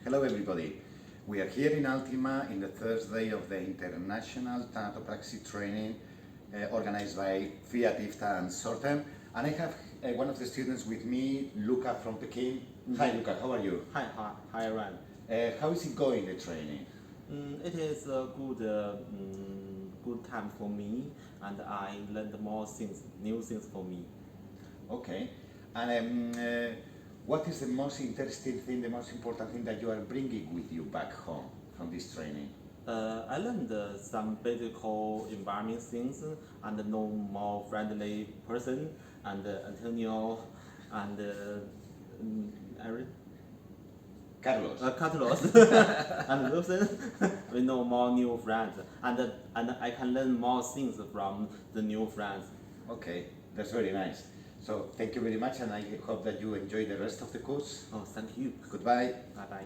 Hello everybody. We are here in Āltima in the Thursday of the International Tanatopraxia training organized by FIAT-IFTA and Sortem. And I have one of the students with me, Luca from Pekin. Hi Luca, how are you? Hi, Ryan. How is it going, the training? It is a good time for me, and I learned more things, new things for me. Okay. And what is the most interesting thing, the most important thing that you are bringing with you back home from this training? I learned some basic embalming things and know more friendly person and Antonio and Carlos and Wilson. We know more new friends and I can learn more things from the new friends. Okay, that's very nice. So thank you very much, and I hope that you enjoy the rest of the course. Oh, thank you. Goodbye. Bye bye.